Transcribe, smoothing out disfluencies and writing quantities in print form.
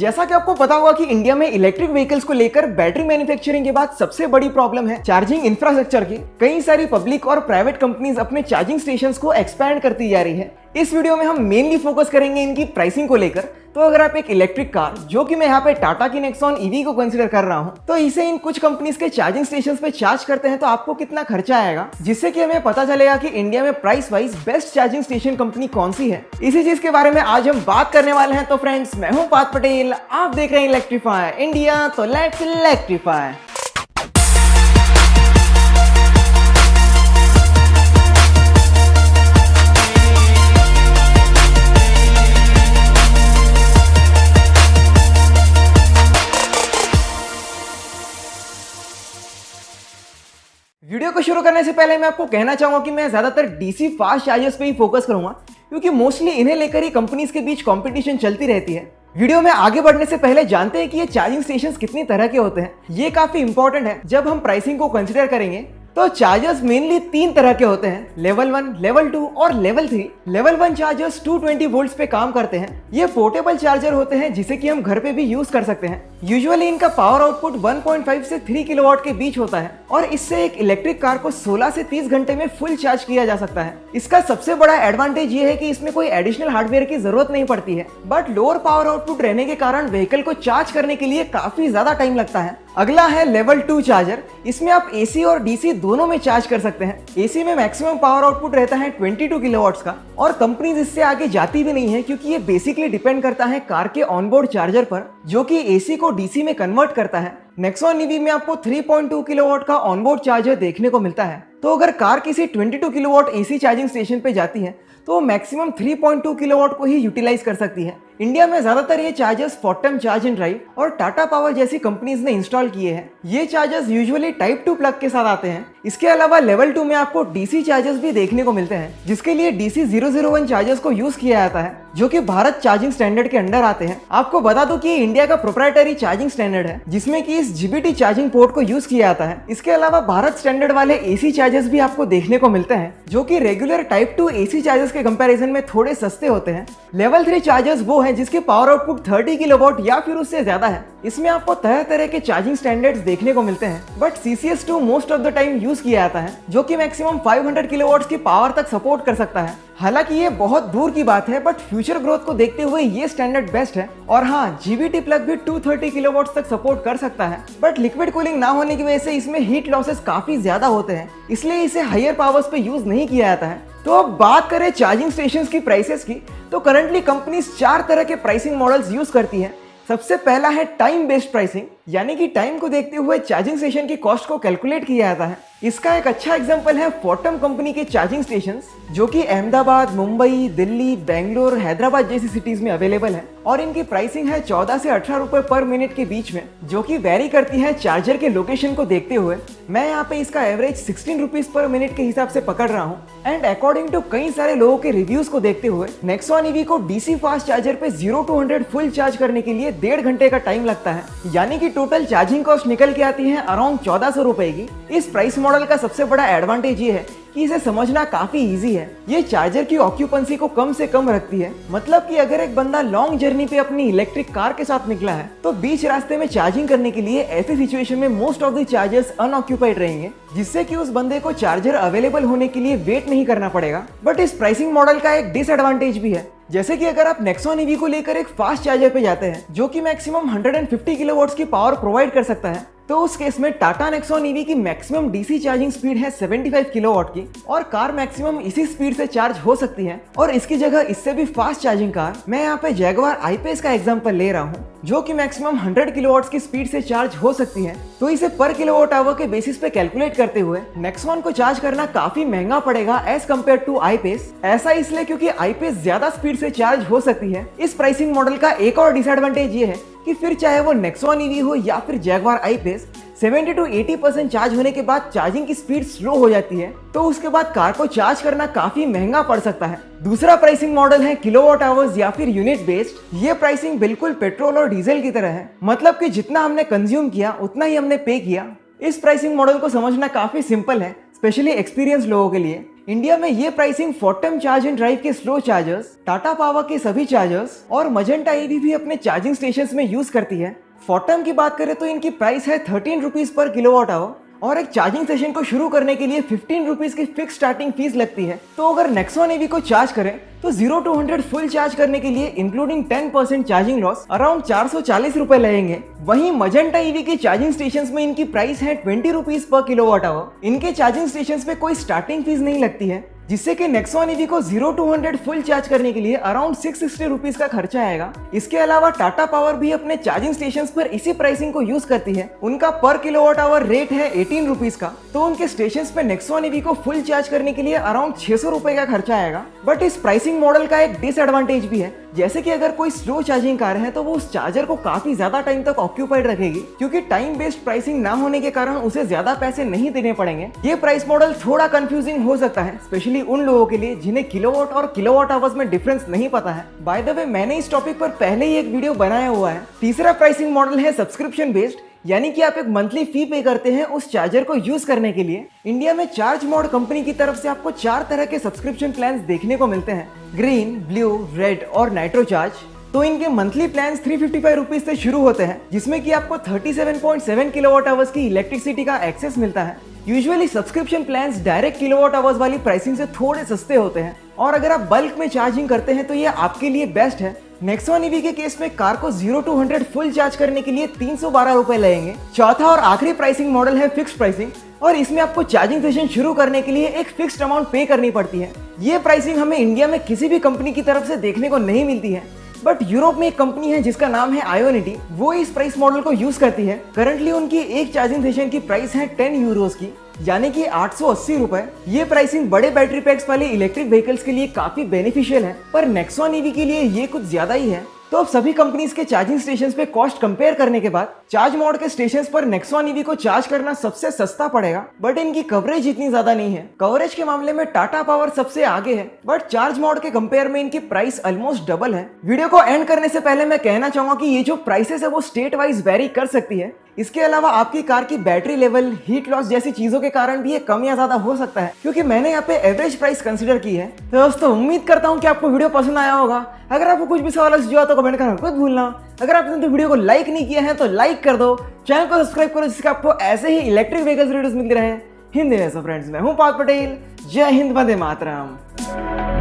जैसा कि आपको पता होगा कि इंडिया में इलेक्ट्रिक व्हीकल्स को लेकर बैटरी मैन्युफैक्चरिंग के बाद सबसे बड़ी प्रॉब्लम है चार्जिंग इंफ्रास्ट्रक्चर की। कई सारी पब्लिक और प्राइवेट कंपनीज अपने चार्जिंग स्टेशंस को एक्सपैंड करती जा रही है। इस वीडियो में हम मेनली फोकस करेंगे इनकी प्राइसिंग को लेकर। तो अगर आप एक इलेक्ट्रिक कार, जो कि मैं यहाँ पे टाटा की नेक्सॉन ईवी को कंसीडर कर रहा हूँ, तो इसे इन कुछ कंपनीज के चार्जिंग स्टेशंस पे चार्ज करते हैं तो आपको कितना खर्चा आएगा, जिससे कि हमें पता चलेगा कि इंडिया में price wise best charging station company कौन सी है। इसी चीज के बारे में आज हम बात करने वाले हैं। तो फ्रेंड्स, मैं हूँ पार्थ पटेल, आप देख रहे हैं इलेक्ट्रीफाई इंडिया, तो लेट्स इलेक्ट्रीफाई। वीडियो को शुरू करने से पहले मैं आपको कहना चाहूंगा कि मैं ज्यादातर डीसी फास्ट चार्जर्स पे ही फोकस करूंगा, क्योंकि मोस्टली इन्हें लेकर ही कंपनीज के बीच कंपटीशन चलती रहती है। वीडियो में आगे बढ़ने से पहले जानते हैं कि ये चार्जिंग स्टेशंस कितनी तरह के होते हैं। ये काफी इंपॉर्टेंट है जब हम प्राइसिंग को कंसिडर करेंगे। तो चार्जर्स मेनली 3 तरह के होते हैं, लेवल 1, लेवल 2 और लेवल 3। लेवल 1 चार्जर्स 220 वोल्ट्स पे काम करते हैं। ये पोर्टेबल चार्जर होते हैं जिसे कि हम घर पे भी यूज कर सकते हैं। यूजुअली इनका पावर आउटपुट 1.5 से 3 किलोवाट के बीच होता है और इससे एक इलेक्ट्रिक कार को 16 से 30 घंटे में फुल चार्ज किया जा सकता है। इसका सबसे बड़ा एडवांटेज ये है कि इसमें कोई एडिशनल हार्डवेयर की जरूरत नहीं पड़ती है, बट लोअर पावर आउटपुट रहने के कारण व्हीकल को चार्ज करने के लिए काफी ज्यादा टाइम लगता है। अगला है लेवल 2 चार्जर। इसमें आप एसी और डीसी दोनों में चार्ज कर सकते हैं। एसी में मैक्सिमम पावर आउटपुट रहता है 22 किलोवाट्स का और कंपनीज इससे आगे जाती भी नहीं है, क्योंकि ये बेसिकली डिपेंड करता है कार के ऑनबोर्ड चार्जर पर, जो कि एसी को डीसी में कन्वर्ट करता है। नेक्सॉन ईवी में आपको 3.2 किलोवाट का ऑनबोर्ड चार्जर देखने को मिलता है। तो अगर कार किसी 22 किलोवाट एसी चार्जिंग स्टेशन पे जाती है तो वो मैक्सिमम 3.2 किलोवाट को ही यूटिलाइज कर सकती है। इंडिया में ज्यादातर ये चार्जर्स फोर्टम चार्ज एंड ड्राइव और टाटा पावर जैसी कंपनीज ने इंस्टॉल किए हैं। ये चार्जर्स यूजुअली टाइप 2 प्लग के साथ आते हैं। इसके अलावा लेवल 2 में आपको डीसी चार्जर्स भी देखने को मिलते हैं, जिसके लिए DC 001 चार्जर्स को यूज किया जाता है, जो कि भारत चार्जिंग स्टैंडर्ड के अंडर आते हैं। आपको बता दूं कि ये इंडिया का प्रोप्राइटरी चार्जिंग स्टैंडर्ड है, जिसमें कि इस GBT चार्जिंग पोर्ट को यूज किया जाता है। इसके अलावा भारत स्टैंडर्ड वाले AC चार्जर्स भी आपको देखने को मिलते हैं, जो कि रेगुलर टाइप 2 AC चार्जर्स के कंपैरिजन में थोड़े सस्ते होते हैं। लेवल 3 चार्जर्स वो हैं जिसके पावर आउटपुट 30 किलोवाट या फिर उससे ज्यादा है। इसमें आपको तरह तरह के चार्जिंग स्टैंडर्ड्स देखने को मिलते हैं, but CCS2 most of the time use किया जाता है, जो कि मैक्सिमम 500 किलोवाट्स की पावर तक सपोर्ट कर सकता है। हालांकि ये बहुत दूर की बात है, बट फ्यूचर ग्रोथ को देखते हुए ये स्टैंडर्ड बेस्ट है। और हाँ, GBT प्लग भी 230 किलोवाट्स तक सपोर्ट कर सकता है, बट लिक्विड कूलिंग ना होने की वजह से इसमें हीट लॉसेस काफी ज्यादा होते हैं, इसलिए इसे हायर पावर्स पे यूज नहीं किया जाता है। तो अब बात करें चार्जिंग स्टेशंस की प्राइसेस की, तो करंटली कंपनीज 4 तरह के प्राइसिंग मॉडल्स यूज करती हैं। सबसे पहला है टाइम बेस्ड प्राइसिंग, यानी कि टाइम को देखते हुए चार्जिंग स्टेशन की कॉस्ट को कैलकुलेट किया जाता है। इसका एक अच्छा एग्जांपल है फोर्टम कंपनी के चार्जिंग स्टेशंस, जो कि अहमदाबाद, मुंबई, दिल्ली, बेंगलोर, हैदराबाद जैसी सिटीज में अवेलेबल है और इनकी प्राइसिंग है 14 से 18 रुपए पर मिनट के बीच में, जो कि वेरी करती है चार्जर के लोकेशन को देखते हुए। मैं यहाँ पे इसका एवरेज 16 रुपीज पर मिनट के हिसाब से पकड़ रहा हूँ। एंड अकॉर्डिंग टू कई सारे लोगों के रिव्यूज को देखते हुए नेक्सॉन ईवी को डीसी फास्ट चार्जर पे 0 to 100 फुल चार्ज करने के लिए 1.5 घंटे का टाइम लगता है, यानी कि टोटल चार्जिंग कॉस्ट निकल के आती है अराउंड 1400 रुपए की। इस प्राइस मॉडल का सबसे बड़ा एडवांटेज ये है कि इसे समझना काफी इजी है। ये चार्जर की ऑक्यूपेंसी को कम से कम रखती है, मतलब कि अगर एक बंदा लॉन्ग जर्नी पे अपनी इलेक्ट्रिक कार के साथ निकला है तो बीच रास्ते में चार्जिंग करने के लिए ऐसी सिचुएशन में most of the chargers unoccupied रहेंगे, जिससे कि उस बंदे को चार्जर अवेलेबल होने के लिए वेट नहीं करना पड़ेगा। बट इस प्राइसिंग मॉडल का एक डिसएडवांटेज भी है, जैसे कि अगर आप नेक्सॉन ईवी को लेकर एक फास्ट चार्जर पे जाते हैं, जो कि मैक्सिमम 150 किलोवाट्स की पावर प्रोवाइड कर सकता है, तो उस केस में टाटा नेक्सॉन ईवी की मैक्सिमम डीसी चार्जिंग स्पीड है 75 किलोवाट की और कार मैक्सिमम इसी स्पीड से चार्ज हो सकती है। और इसकी जगह इससे भी फास्ट चार्जिंग कार, मैं यहाँ पे जैगवार I-Pace का एग्जांपल ले रहा हूँ, जो कि मैक्सिमम 100 किलोवाट्स की स्पीड से चार्ज हो सकती है। तो इसे पर किलोवाट आवर के बेसिस पे कैलकुलेट करते हुए नेक्सॉन को चार्ज करना काफी महंगा पड़ेगा एज कम्पेयर टू I-Pace। ऐसा इसलिए क्योंकि I-Pace ज्यादा स्पीड से चार्ज हो सकती है। इस प्राइसिंग मॉडल का एक और डिसएडवांटेज ये है कि फिर चाहे वो नेक्सॉन ईवी हो या फिर जैगवार I-Pace, 70 to 80% चार्ज होने के बाद चार्जिंग की स्पीड स्लो हो जाती है, तो उसके बाद कार को चार्ज करना काफी महंगा पड़ सकता है। दूसरा प्राइसिंग मॉडल है किलोवाट आवर्स या फिर यूनिट बेस्ड। ये प्राइसिंग बिल्कुल पेट्रोल और डीजल की तरह है, मतलब कि जितना हमने कंज्यूम किया उतना ही हमने पे किया। इस प्राइसिंग मॉडल को समझना काफी सिंपल है, स्पेशली एक्सपीरियंस लोगों के लिए, इंडिया में ये प्राइसिंग फोर्टम चार्ज एंड ड्राइव के स्लो चार्जर्स, टाटा पावर के सभी चार्जर्स और मजेंटा ईवी भी अपने चार्जिंग स्टेशंस में यूज करती है। फोर्टम की बात करें तो इनकी प्राइस है 13 रुपीज पर किलोवाट आवर और एक चार्जिंग सेशन को शुरू करने के लिए 15 रुपीज की फिक्स स्टार्टिंग फीस लगती है। तो अगर नेक्सॉन ईवी को चार्ज करें तो 0 to 100 फुल चार्ज करने के लिए इंक्लूडिंग 10% चार्जिंग लॉस अराउंड 440 रुपए लगेंगे। वहीं मजेंटा ईवी के चार्जिंग स्टेशंस में इनकी प्राइस है 20 रुपीज पर किलोवाट आवर। इनके चार्जिंग स्टेशंस पे कोई स्टार्टिंग फीस नहीं लगती है, जिससे कि नेक्सॉन ईवी को 0 to 100 फुल चार्ज करने के लिए अराउंड 660 रुपीज का खर्चा आएगा। इसके अलावा टाटा पावर भी अपने चार्जिंग स्टेशंस पर इसी प्राइसिंग को यूज करती है। उनका पर किलोवाट आवर रेट है 18 रुपीज का, तो उनके स्टेशंस पे नेक्सॉन ईवी को फुल चार्ज करने के लिए अराउंड 600 रुपए का खर्चा आएगा। बट इस प्राइसिंग मॉडल का एक डिसएडवांटेज भी है, जैसे कि अगर कोई स्लो चार्जिंग कार है तो वो उस चार्जर को काफी ज्यादा टाइम तक ऑक्यूपाइड रखेगी, क्योंकि टाइम बेस्ड प्राइसिंग ना होने के कारण उसे ज्यादा पैसे नहीं देने पड़ेंगे। ये प्राइस मॉडल थोड़ा कंफ्यूजिंग हो सकता है, स्पेशली उन लोगों के लिए जिन्हें किलोवाट और किलोवाट आवर्स में डिफरेंस नहीं पता है। बाय द वे, मैंने इस टॉपिक पर पहले ही एक वीडियो बनाया हुआ है। तीसरा प्राइसिंग मॉडल है सब्सक्रिप्शन बेस्ड, यानी कि आप एक मंथली फी पे करते हैं उस चार्जर को यूज करने के लिए। इंडिया में चार्ज मोड कंपनी की तरफ से आपको 4 तरह के सब्सक्रिप्शन प्लान्स देखने को मिलते हैं, ग्रीन, ब्लू, रेड और नाइट्रो चार्ज। तो इनके मंथली प्लान्स 355 रुपीज से शुरू होते हैं, जिसमें कि आपको 37.7 किलोवाट आवर्स की इलेक्ट्रिसिटी का एक्सेस मिलता है। Usually subscription plans direct kilowatt hours वाली प्राइसिंग से थोड़े सस्ते होते हैं, और अगर आप बल्क में चार्जिंग करते हैं तो ये आपके लिए बेस्ट है। नेक्सॉन ईवी के केस में कार को 0 to 100 फुल चार्ज करने के लिए 312 रुपए लगेंगे। चौथा और आखिरी प्राइसिंग मॉडल है फिक्स्ड प्राइसिंग, और इसमें आपको चार्जिंग सेशन शुरू करने के लिए एक फिक्स्ड अमाउंट पे करनी पड़ती है। ये प्राइसिंग हमें इंडिया में किसी भी कंपनी की तरफ से देखने को नहीं मिलती है, बट यूरोप में एक कंपनी है जिसका नाम है आयोनिटी, वो इस प्राइस मॉडल को यूज करती है। करंटली उनकी एक चार्जिंग सेशन की प्राइस है 10 यूरोस की, यानी कि 880 रुपए। ये प्राइसिंग बड़े बैटरी पैक्स वाले इलेक्ट्रिक व्हीकल्स के लिए काफी बेनिफिशियल है, पर नेक्सॉन ईवी के लिए ये कुछ ज्यादा ही है। तो अब सभी कंपनीज के चार्जिंग स्टेशंस पे कॉस्ट कंपेयर करने के बाद चार्ज मोड के स्टेशंस पर नेक्सॉन ईवी को चार्ज करना सबसे सस्ता पड़ेगा, बट इनकी कवरेज इतनी ज्यादा नहीं है। कवरेज के मामले में टाटा पावर सबसे आगे है, बट चार्ज मोड के कंपेयर में इनकी प्राइस ऑलमोस्ट डबल है। वीडियो को एंड करने से पहले मैं कहना चाहूंगा कि ये जो प्राइसेस है वो स्टेट वाइज वेरी कर सकती है। इसके अलावा आपकी कार की बैटरी लेवल, हीट लॉस जैसी चीजों के कारण भी ये कम या ज्यादा हो सकता है, क्योंकि मैंने यहाँ पे एवरेज प्राइस कंसीडर की है। तो दोस्तों, उम्मीद करता हूँ कि आपको वीडियो पसंद आया होगा। अगर आपको कुछ भी सवाल जो तो कमेंट करना मत भूलना। अगर आपने तो वीडियो को लाइक नहीं किया है तो लाइक कर दो, चैनल को सब्सक्राइब करो, जिससे आपको ऐसे ही इलेक्ट्रिक व्हीकल्स वीडियोस मिलते रहे। हिंदी में फ्रेंड्स, मैं हूँ पार्थ पटेल। जय हिंद, वंदे मातरम।